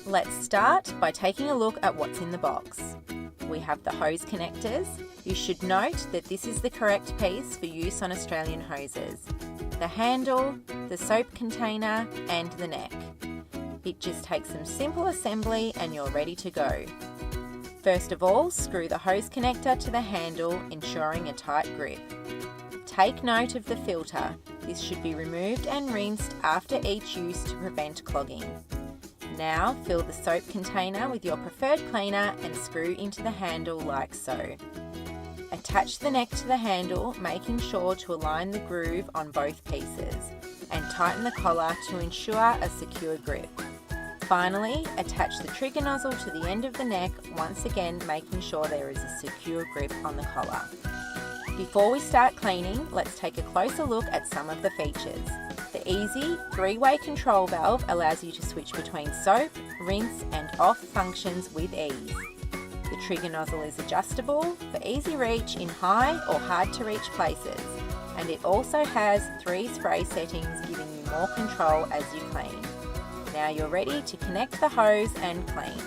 Let's start by taking a look at what's in the box. We have the hose connectors. You should note that this is the correct piece for use on Australian hoses. The handle, the soap container and the neck. It just takes some simple assembly and you're ready to go. First of all, screw the hose connector to the handle, ensuring a tight grip. Take note of the filter. This should be removed and rinsed after each use to prevent clogging. Now fill the soap container with your preferred cleaner and screw into the handle like so. Attach the neck to the handle, making sure to align the groove on both pieces, and tighten the collar to ensure a secure grip. Finally, attach the trigger nozzle to the end of the neck, once again making sure there is a secure grip on the collar. Before we start cleaning, let's take a closer look at some of the features. The easy 3-way control valve allows you to switch between soap, rinse and off functions with ease. The trigger nozzle is adjustable for easy reach in high or hard to reach places, and it also has 3 spray settings giving you more control as you clean. Now you're ready to connect the hose and clean.